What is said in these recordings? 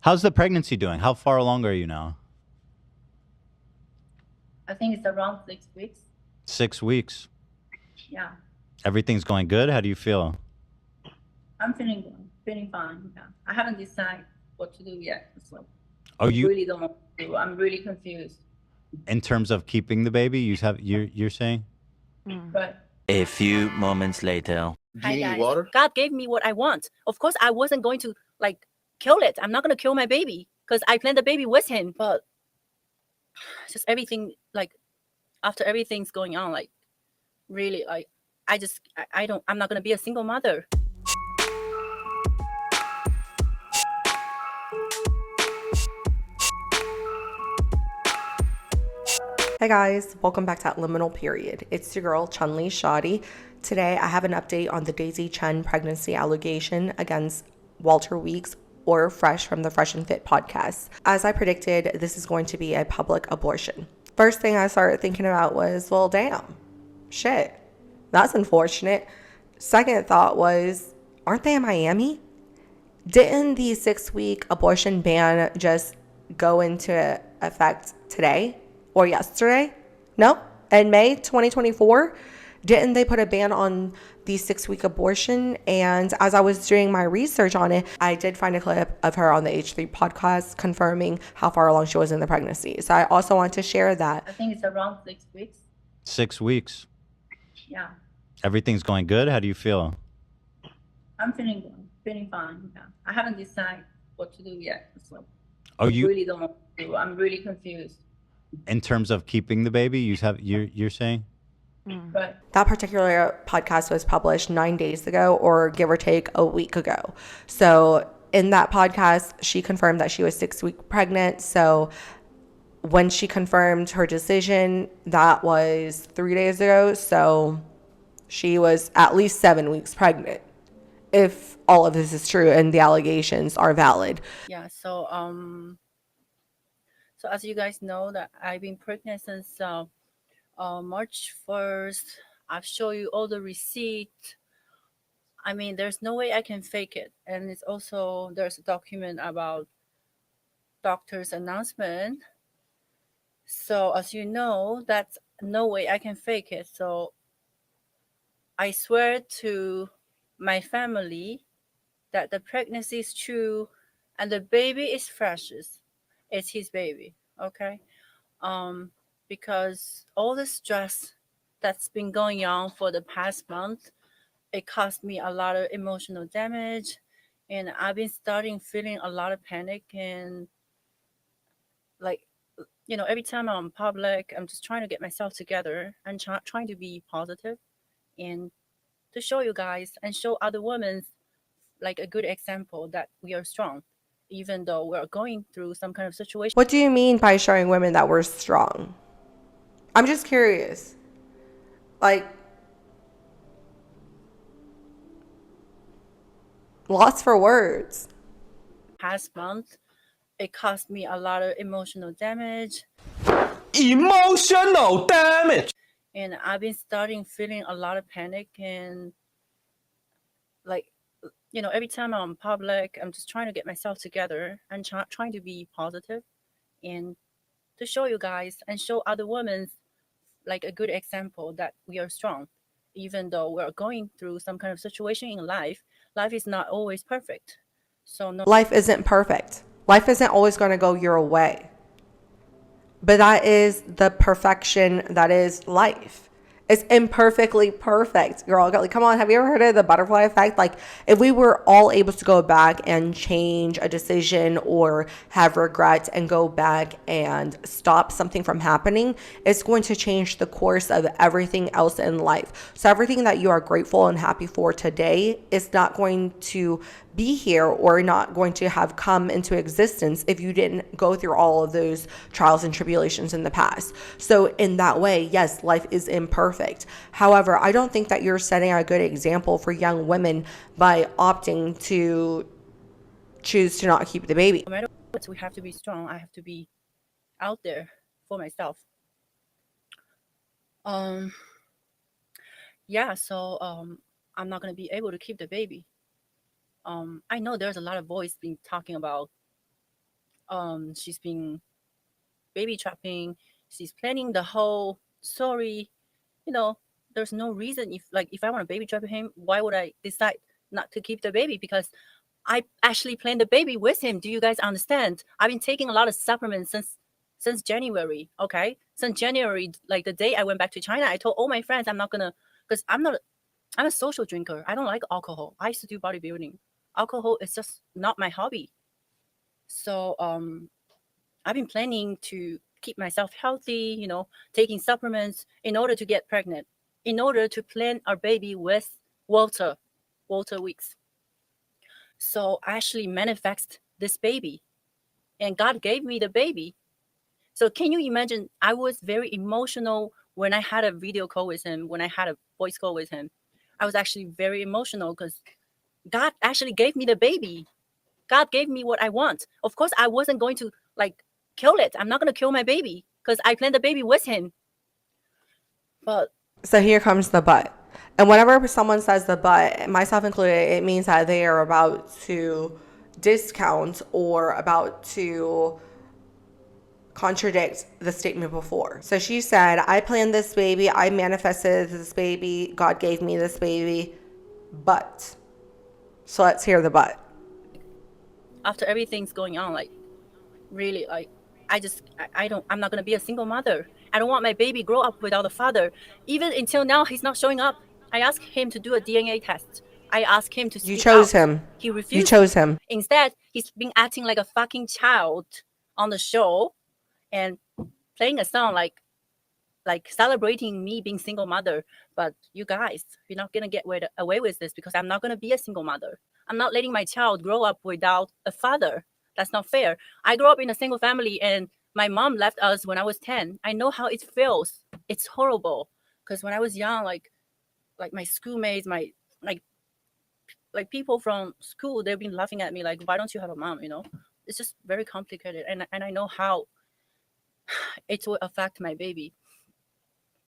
How's the pregnancy doing? How far along are you now? I think it's around 6 weeks. 6 weeks. Yeah, Everything's going good. How do you feel? I'm feeling good, feeling fine. Yeah, I haven't decided what to do yet. So Oh, I you really don't know what to do. I'm really confused. in terms of keeping the baby, you're saying? But A few moments later. Do Hi you need guys. water? God gave me what I want. Of course, I wasn't going to like kill it. I'm not going to kill my baby because I planned the baby with him. But just everything, like after everything's going on, like really, like I don't. I'm not going to be a single mother. Hey guys, welcome back to Liminal Period. It's your girl Chun-Li Shoddy. Today I have an update on the Daisy Chen pregnancy allegation against Walter Weeks or Fresh from the Fresh and Fit podcast. As I predicted, this is going to be a public abortion. First thing I started thinking about was, well, damn, shit, that's unfortunate. Second thought was, aren't they in Miami? Didn't the 6-week abortion ban just go into effect today or yesterday? No? In May 2024, didn't they put a ban on the 6-week abortion? And as I was doing my research on it, I did find a clip of her on the H3 podcast confirming how far along she was in the pregnancy. So I also want to share that. I think it's around 6 weeks. 6 weeks. Yeah, Everything's going good. How do you feel? I'm feeling good, feeling fine. Yeah, I haven't decided what to do yet. So Oh, I you really don't know what to do. I'm really confused. in terms of keeping the baby, you're saying? But That particular podcast was published 9 days ago, or give or take a week ago. So in that podcast, she confirmed that she was 6 weeks pregnant. So when she confirmed her decision, that was 3 days ago. So she was at least 7 weeks pregnant, if all of this is true and the allegations are valid. Yeah. So as you guys know, that I've been pregnant since March 1st. I've shown you all the receipt. I mean, there's no way I can fake it. And it's also there's a document about doctor's announcement. So as you know, that's no way I can fake it. So I swear to my family that the pregnancy is true and the baby is precious. It's his baby, okay? Um, because all the stress that's been going on for the past month, it caused me a lot of emotional damage, and I've been starting feeling a lot of panic and like every time I'm in public, I'm just trying to get myself together and trying to be positive and to show you guys and show other women like a good example that we are strong, even though we're going through some kind of situation. What do you mean by showing women that we're strong? I'm just curious. Like, lost for words. Past month, it caused me a lot of emotional damage, Emotional damage. and I've been starting feeling a lot of panic and like every time I'm in public, I'm just trying to get myself together and trying to be positive and to show you guys and show other women like a good example that we are strong, even though we're going through some kind of situation in life. Life is not always perfect. So no. Life isn't perfect. Life isn't always going to go your way. But that is the perfection that is life. It's imperfectly perfect, girl. Like, come on, have you ever heard of the butterfly effect? Like, if we were all able to go back and change a decision or have regrets and go back and stop something from happening, it's going to change the course of everything else in life. So everything that you are grateful and happy for today is not going to be here or not going to have come into existence if you didn't go through all of those trials and tribulations in the past. So in that way, yes, life is imperfect. However, I don't think that you're setting a good example for young women by opting to choose to not keep the baby. No matter what, we have to be strong. I have to be out there for myself. Um, yeah, so I'm not gonna be able to keep the baby. I know there's a lot of voice being talking about She's been baby trapping. She's planning the whole story. You know, there's no reason if I want to baby trap him, why would I decide not to keep the baby? Because I actually planned the baby with him. Do you guys understand? I've been taking a lot of supplements since January. Okay, since January, like the day I went back to China, I told all my friends I'm not gonna, because I'm a social drinker. I don't like alcohol. I used to do bodybuilding. Alcohol is just not my hobby. So I've been planning to keep myself healthy, you know, taking supplements in order to get pregnant, in order to plan our baby with Walter Weeks. So I actually manifest this baby, and God gave me the baby. So can you imagine? I was very emotional when I had a video call with him, when I had a voice call with him. I was actually very emotional because God actually gave me the baby. God gave me what I want. Of course, I wasn't going to like kill it. I'm not going to kill my baby because I planned the baby with him. But So here comes the but. And whenever someone says the but, myself included, it means that they are about to discount or about to contradict the statement before. So she said, I planned this baby, I manifested this baby, God gave me this baby, but. So let's hear the but. after everything's going on, like really, like I'm not going to be a single mother. I don't want my baby grow up without a father. Even until now, he's not showing up. I asked him to do a DNA test. I asked him to speak You chose out. him. He refused. You chose him. Instead, he's been acting like a fucking child on the show and playing a song like celebrating me being single mother. But you guys, you're not going to get away with this because I'm not going to be a single mother. I'm not letting my child grow up without a father. That's not fair. I grew up in a single family and my mom left us when I was 10. I know how it feels. It's horrible. Because when I was young, like my schoolmates, my like people from school, they've been laughing at me like, why don't you have a mom? You know, it's just very complicated. And I know how it will affect my baby.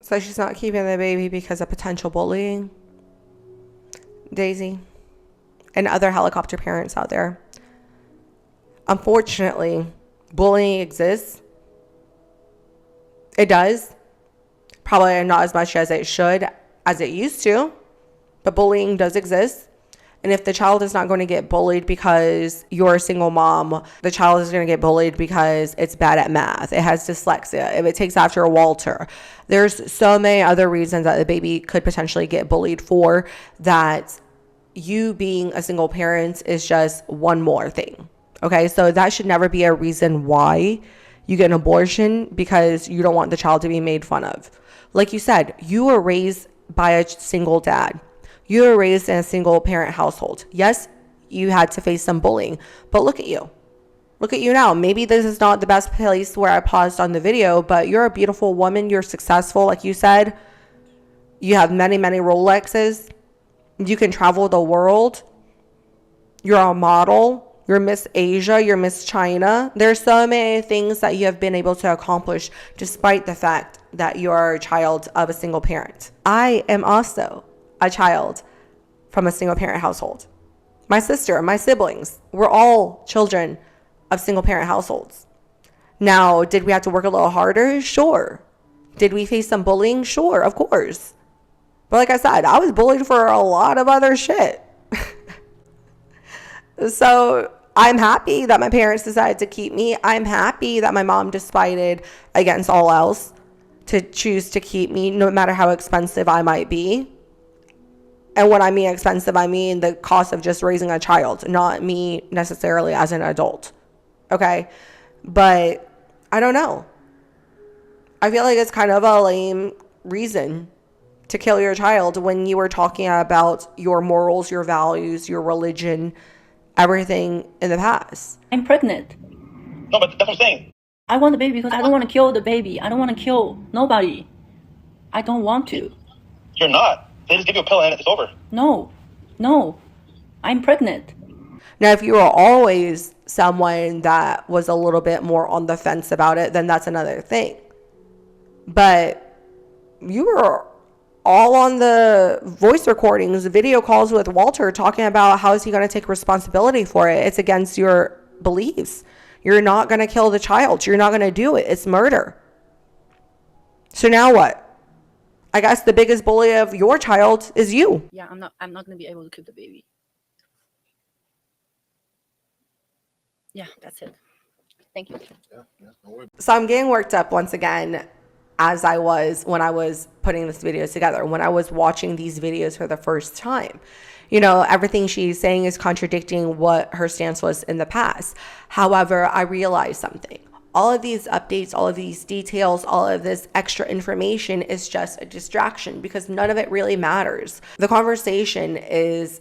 So she's not keeping the baby because of potential bullying. Daisy and other helicopter parents out there. Unfortunately, bullying exists. It does. Probably not as much as it should, as it used to. But bullying does exist. And if the child is not going to get bullied because you're a single mom, the child is going to get bullied because it's bad at math. It has dyslexia. If it takes after a Walter. There's so many other reasons that the baby could potentially get bullied for, that you being a single parent is just one more thing. Okay, so that should never be a reason why you get an abortion, because you don't want the child to be made fun of. Like you said, you were raised by a single dad. You were raised in a single parent household. Yes, you had to face some bullying, but look at you. Look at you now. Maybe this is not the best place where I paused on the video, but you're a beautiful woman. You're successful, like you said. You have many, many Rolexes. You can travel the world. You're a model. You're Miss Asia. You're Miss China. There's so many things that you have been able to accomplish despite the fact that you're a child of a single parent. I am also a child from a single parent household. My sister, my siblings, we're all children of single parent households. Now, did we have to work a little harder? Sure. Did we face some bullying? Sure, of course. But like I said, I was bullied for a lot of other shit. So I'm happy that my parents decided to keep me. I'm happy that my mom decided against all else to choose to keep me, no matter how expensive I might be. And when I mean expensive, I mean the cost of just raising a child, not me necessarily as an adult. Okay? But I don't know. I feel like it's kind of a lame reason to kill your child when you were talking about your morals, your values, your religion, everything in the past. I'm pregnant. No, but that's what I'm saying. I want the baby because I don't want to kill the baby. I don't want to kill nobody. I don't want to. You're not. They just give you a pill and it's over. No. I'm pregnant. Now, if you were always someone that was a little bit more on the fence about it, then that's another thing. But you were all on the voice recordings, video calls with Walter, talking about how is he going to take responsibility for it. It's against your beliefs. You're not going to kill the child. You're not going to do it. It's murder. So now what? I guess the biggest bully of your child is you. Yeah, I'm not gonna be able to keep the baby. Yeah, that's it. Thank you. So I'm getting worked up once again, as I was when I was putting this video together, when I was watching these videos for the first time. You know, everything she's saying is contradicting what her stance was in the past. However, I realized something. All of these updates, all of these details, all of this extra information is just a distraction because none of it really matters. The conversation is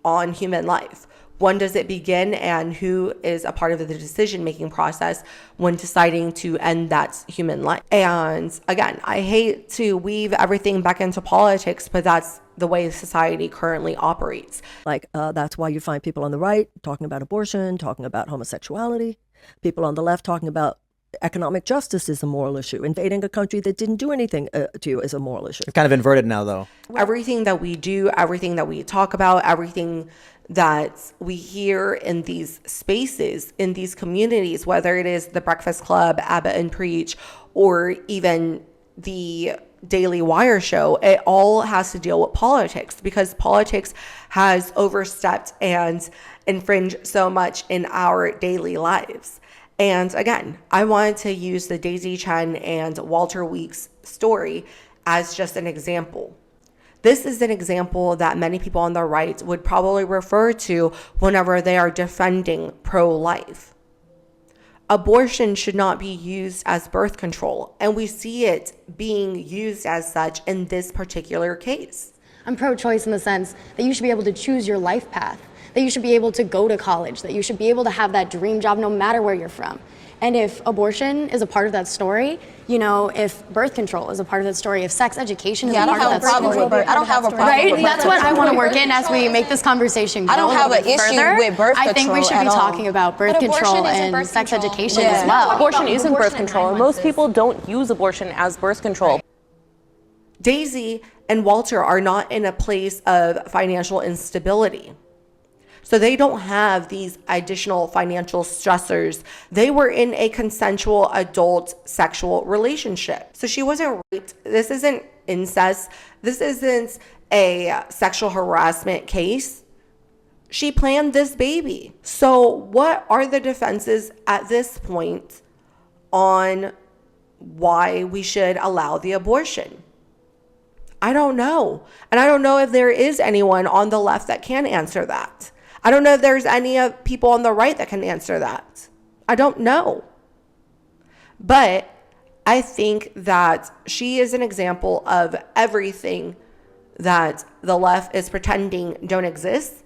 on human life. When does it begin, and who is a part of the decision-making process when deciding to end that human life? And again, I hate to weave everything back into politics, but that's the way society currently operates. Like, that's why you find people on the right talking about abortion, talking about homosexuality, people on the left talking about economic justice is a moral issue. Invading a country that didn't do anything to you is a moral issue. It's kind of inverted now, though. Everything that we do, everything that we talk about, everything that we hear in these spaces, in these communities, whether it is the Breakfast Club, Abbott and Preach, or even the Daily Wire show, it all has to deal with politics because politics has overstepped and infringed so much in our daily lives. And again, I wanted to use the Daisy Chen and Walter Weeks story as just an example. This is an example that many people on the right would probably refer to whenever they are defending pro-life. Abortion should not be used as birth control, and we see it being used as such in this particular case. I'm pro-choice in the sense that you should be able to choose your life path, that you should be able to go to college, that you should be able to have that dream job no matter where you're from. And if abortion is a part of that story, you know, if birth control is a part of that story, if sex education is a part of that story. I don't have a problem Right? with That's what I want to work in as we make this conversation go I don't have a an little bit issue further. with birth I think we control should be at all. talking about birth But abortion control isn't and birth sex control. education Yeah. as well. Abortion isn't birth control. Most people don't use abortion as birth control. Daisy and Walter are not in a place of financial instability. So they don't have these additional financial stressors. They were in a consensual adult sexual relationship. So she wasn't raped. This isn't incest. This isn't a sexual harassment case. She planned this baby. So what are the defenses at this point on why we should allow the abortion? I don't know. And I don't know if there is anyone on the left that can answer that. I don't know if there's any people on the right that can answer that. I don't know. But I think that she is an example of everything that the left is pretending don't exist.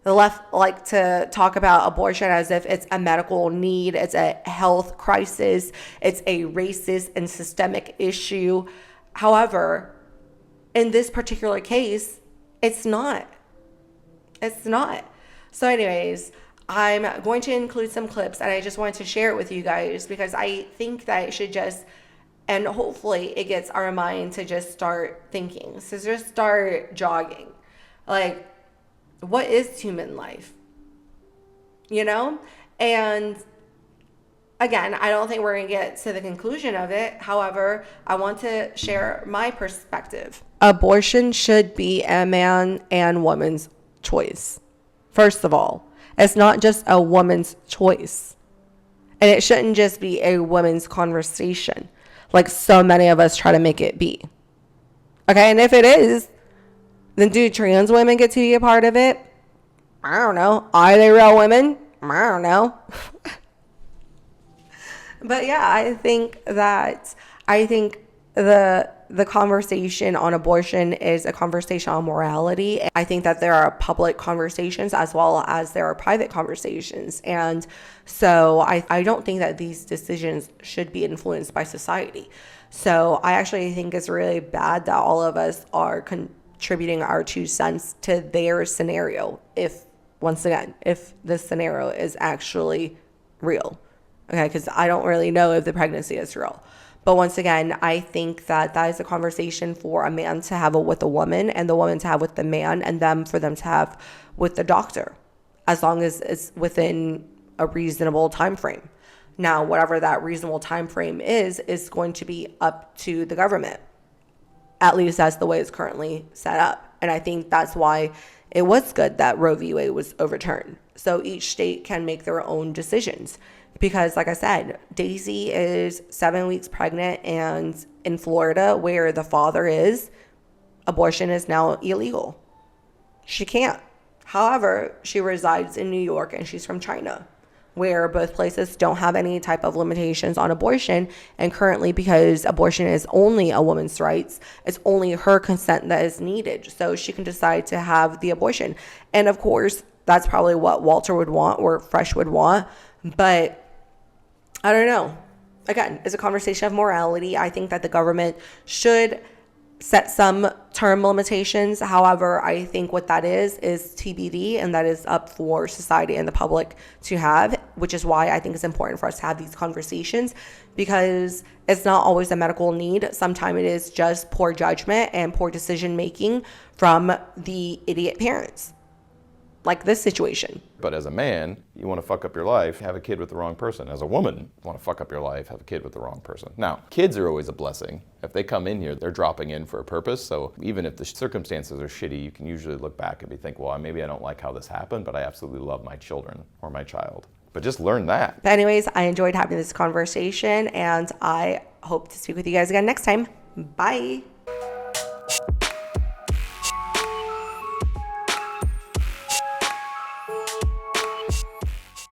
The left like to talk about abortion as if it's a medical need, it's a health crisis, it's a racist and systemic issue. However, in this particular case, it's not. It's not. So anyways, I'm going to include some clips and I just wanted to share it with you guys because I think that it should just, and hopefully it gets our mind to just start thinking. So just start jogging. Like, what is human life? You know? And again, I don't think we're going to get to the conclusion of it. However, I want to share my perspective. Abortion should be a man and woman's choice. First of all, it's not just a woman's choice. And it shouldn't just be a woman's conversation like so many of us try to make it be. Okay, and if it is, then do trans women get to be a part of it? I don't know. Are they real women? I don't know. But yeah, I think the conversation on abortion is a conversation on morality. I think that there are public conversations as well as there are private conversations. And so I don't think that these decisions should be influenced by society. So I actually think it's really bad that all of us are contributing our 2 cents to their scenario. If this scenario is actually real. Okay, because I don't really know if the pregnancy is real. But once again, I think that is a conversation for a man to have with a woman and the woman to have with the man and for them to have with the doctor, as long as it's within a reasonable time frame. Now, whatever that reasonable time frame is going to be up to the government. At least that's the way it's currently set up. And I think that's why it was good that Roe v. Wade was overturned. So each state can make their own decisions. Because like I said, Daisy is 7 weeks pregnant, and in Florida, where the father is, abortion is now illegal. She can't. However, she resides in New York and she's from China, where both places don't have any type of limitations on abortion. And currently, because abortion is only a woman's rights, it's only her consent that is needed. So she can decide to have the abortion. And of course, that's probably what Walter would want or Fresh would want. But I don't know. Again, it's a conversation of morality. I think that the government should set some term limitations. However, I think what that is TBD, and that is up for society and the public to have, which is why I think it's important for us to have these conversations, because it's not always a medical need. Sometimes it is just poor judgment and poor decision making from the idiot parents, like this situation. But as a man, you want to fuck up your life, have a kid with the wrong person. As a woman, you want to fuck up your life, have a kid with the wrong person. Now, kids are always a blessing. If they come in here, they're dropping in for a purpose. So even if the circumstances are shitty, you can usually look back and think, well, maybe I don't like how this happened, but I absolutely love my children or my child. But just learn that. But anyways, I enjoyed having this conversation, and I hope to speak with you guys again next time. Bye.